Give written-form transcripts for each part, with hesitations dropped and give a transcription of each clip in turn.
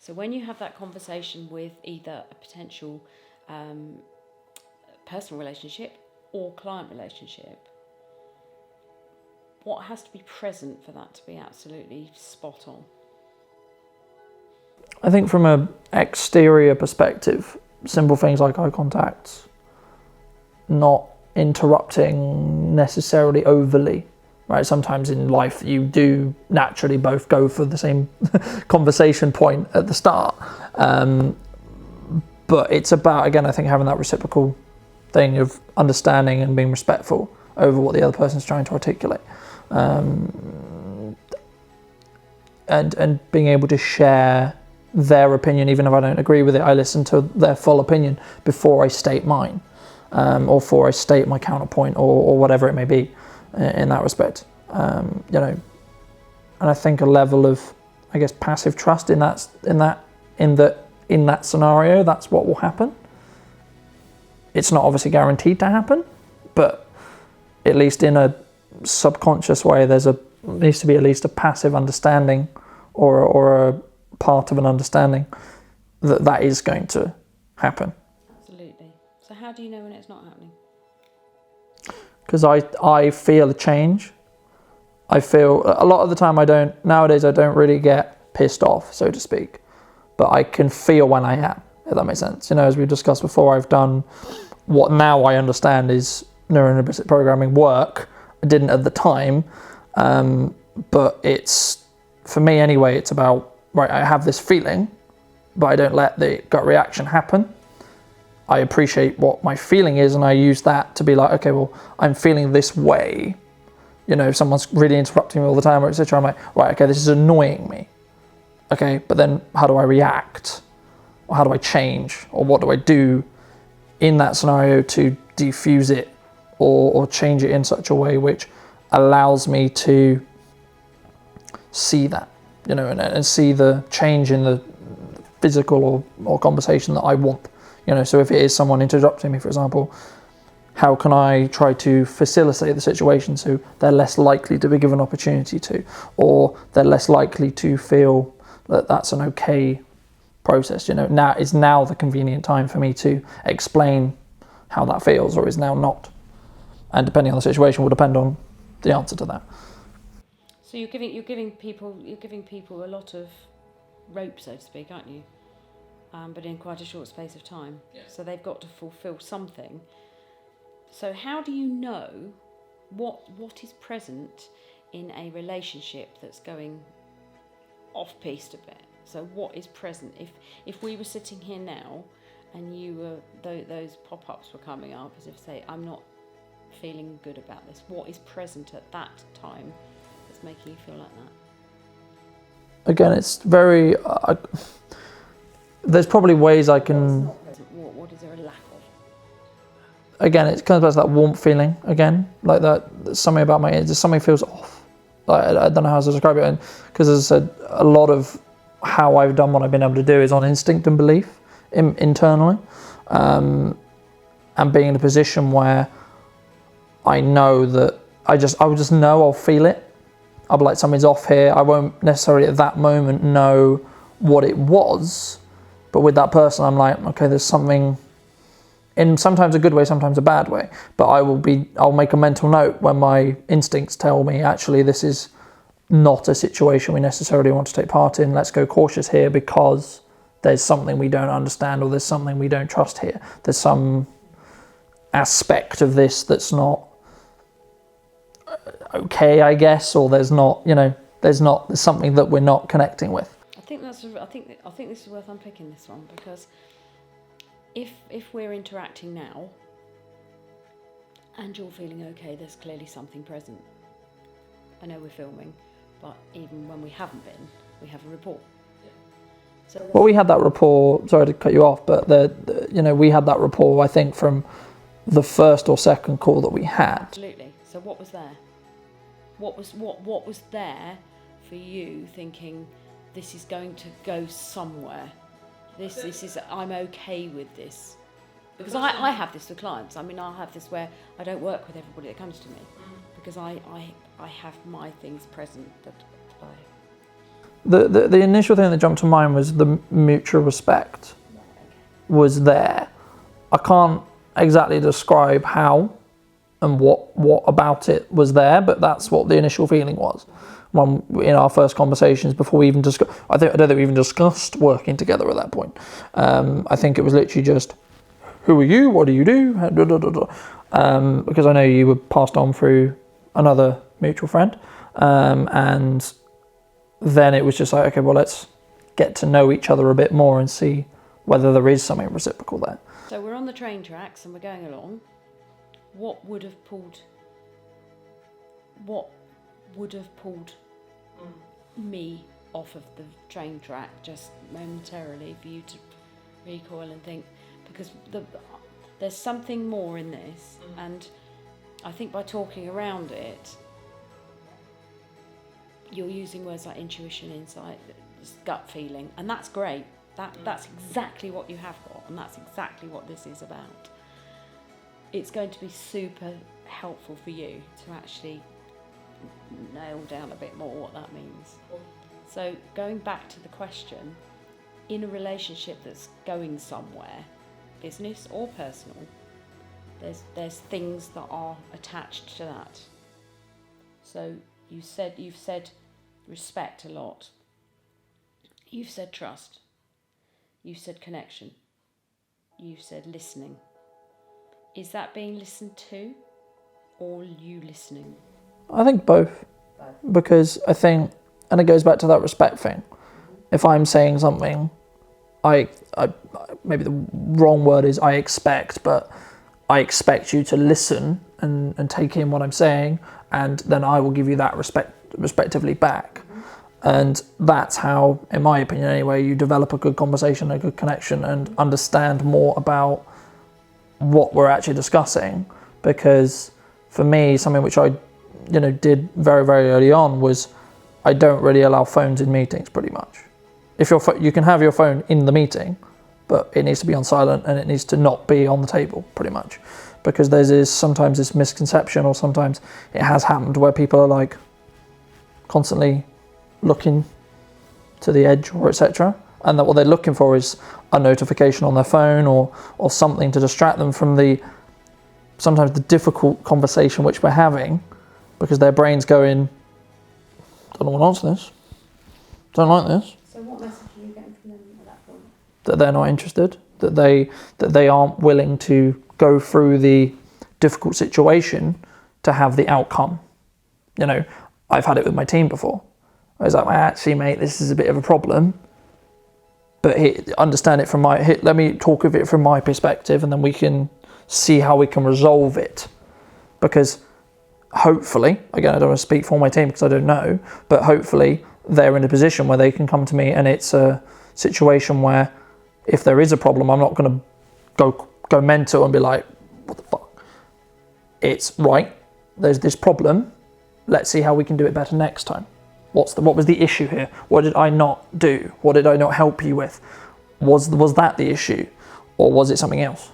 So when you have that conversation with either a potential personal relationship or client relationship, what has to be present for that to be absolutely spot on? I think from an exterior perspective, simple things like eye contact, not interrupting necessarily overly, right? Sometimes in life you do naturally both go for the same conversation point at the start. But it's about, again, I think having that reciprocal thing of understanding and being respectful over what the other person's trying to articulate. And being able to share their opinion, even if I don't agree with it, I listen to their full opinion before I state mine, or before I state my counterpoint, or whatever it may be in that respect. And I think a level of, I guess, passive trust in that scenario, that's what will happen. It's not obviously guaranteed to happen, but at least in a subconscious way, needs to be at least a passive understanding or a part of an understanding that is going to happen. Absolutely. So how do you know when it's not happening? Because I feel a change. I feel a lot of the time nowadays I don't really get pissed off, so to speak, but I can feel when I am, if that makes sense. As we discussed before, I've done what now I understand is neurolinguistic programming work. I didn't at the time, but it's, for me anyway, it's about, right, I have this feeling, but I don't let the gut reaction happen. I appreciate what my feeling is, and I use that to be like, okay, well, I'm feeling this way. If someone's really interrupting me all the time, or etc., I'm like, right, okay, this is annoying me. Okay, but then how do I react? Or how do I change? Or what do I do in that scenario to diffuse it or change it in such a way which allows me to see that, and see the change in the physical or conversation that I want. So if it is someone interrupting me, for example, how can I try to facilitate the situation so they're less likely to be given opportunity to, or they're less likely to feel that that's an okay process. Now is now the convenient time for me to explain how that feels, or is now not. And depending on the situation will depend on the answer to that. So you're giving people a lot of rope, so to speak, aren't you? But in quite a short space of time. Yeah. So they've got to fulfil something. So how do you know what is present in a relationship that's going off-piste a bit? So what is present? If we were sitting here now and those pop-ups were coming up as if say, I'm not feeling good about this, what is present at that time that's making you feel like that? Again, it's very... there's probably ways I can... What is there a lack of? Again, it comes back to that warmth feeling again, like that. Something about something feels off. Like, I don't know how to describe it, because as I said, a lot of how I've done what I've been able to do is on instinct and belief internally, and being in a position where I know that I will just know, I'll feel it. I'll be like, something's off here. I won't necessarily at that moment know what it was, but with that person, I'm like, okay, there's something. In sometimes a good way, sometimes a bad way. But I'll make a mental note when my instincts tell me, actually, this is not a situation we necessarily want to take part in. Let's go cautious here because there's something we don't understand, or there's something we don't trust here. There's some aspect of this that's not okay, I guess, or there's something that we're not connecting with. I think this is worth unpicking, this one, because if we're interacting now and you're feeling okay, there's clearly something present. I know we're filming, but even when we haven't been, we have a rapport. So well, we had that rapport, sorry to cut you off, but we had that rapport, I think, from the first or second call that we had. Absolutely. So what was there? What was there for you thinking this is going to go somewhere? This is, I'm okay with this. Because I have this with clients. I mean, I'll have this where I don't work with everybody that comes to me, because I have my things present that I... The initial thing that jumped to mind was the mutual respect was there. I can't exactly describe how and what about it was there, but that's what the initial feeling was. When in our first conversations before we even discussed, I don't think we even discussed working together at that point. I think it was literally just, who are you? What do you do? Because I know you were passed on through another mutual friend, and then it was just like, okay, well, let's get to know each other a bit more and see whether there is something reciprocal there. So we're on the train tracks and we're going along. What would have pulled me off of the train track just momentarily for you to recoil and think, because there's something more in this, and I think by talking around it, you're using words like intuition, insight, gut feeling, and that's great. That's exactly what you have got, and that's exactly what this is about. It's going to be super helpful for you to actually nail down a bit more what that means. So going back to the question, in a relationship that's going somewhere, business or personal, there's things that are attached to that. So you've said respect a lot. You've said trust. You've said connection. You've said listening. Is that being listened to, or you listening? I think both. Because I think, and it goes back to that respect thing. If I'm saying something, I maybe the wrong word is I expect, but I expect you to listen and take in what I'm saying, and then I will give you that respectively back. And that's how, in my opinion anyway, you develop a good conversation, a good connection, and understand more about what we're actually discussing. Because for me, something which I did very, very early on was I don't really allow phones in meetings pretty much. If you can have your phone in the meeting, but it needs to be on silent and it needs to not be on the table pretty much. Because there's sometimes this misconception, or sometimes it has happened where people are like constantly looking to the edge or etc. And that what they're looking for is a notification on their phone or something to distract them from sometimes the difficult conversation which we're having, because their brain's going, don't want to answer this, don't like this. So what message are you getting from them at that point? That they're not interested, that they aren't willing to go through the difficult situation to have the outcome. I've had it with my team before. I was like, well, actually, mate, this is a bit of a problem, but understand it from let me talk of it from my perspective, and then we can see how we can resolve it. Because hopefully, again, I don't want to speak for my team because I don't know, but hopefully they're in a position where they can come to me, and it's a situation where if there is a problem, I'm not going to go mental and be like, what the fuck? It's right, there's this problem, let's see how we can do it better next time. What was the issue here? What did I not do? What did I not help you with? Was that the issue? Or was it something else?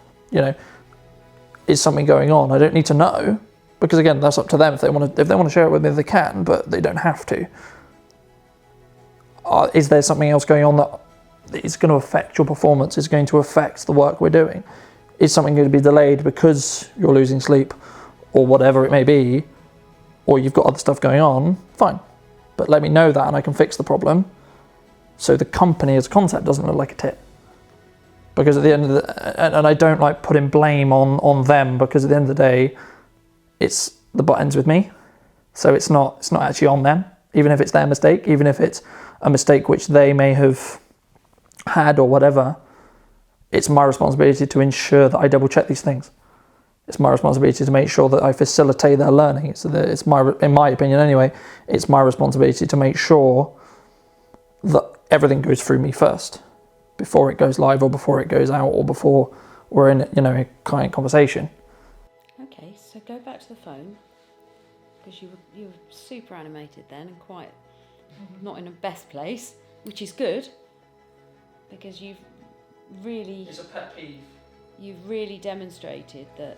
Is something going on? I don't need to know, because again, that's up to them. If they want to share it with me, they can, but they don't have to. Is there something else going on that is going to affect your performance, is going to affect the work we're doing? Is something going to be delayed because you're losing sleep, or whatever it may be, or you've got other stuff going on? Fine. But let me know that and I can fix the problem, so the company as a concept doesn't look like a tit. Because at the end of and I don't like putting blame on them, because at the end of the day, it's the butt ends with me. So it's not actually on them, even if it's their mistake, even if it's a mistake which they may have had or whatever. It's my responsibility to ensure that I double check these things. It's my responsibility to make sure that I facilitate their learning. So that in my opinion anyway, it's my responsibility to make sure that everything goes through me first, before it goes live or before it goes out or before we're in a client conversation. Okay, so go back to the phone, because you were super animated then and quite not in the best place, which is good, because you've really... It's a pet peeve. You've really demonstrated that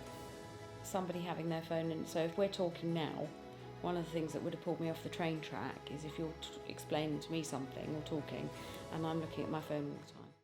somebody having their phone, and so if we're talking now, one of the things that would have pulled me off the train track is if you're explaining to me something or talking and I'm looking at my phone all the time.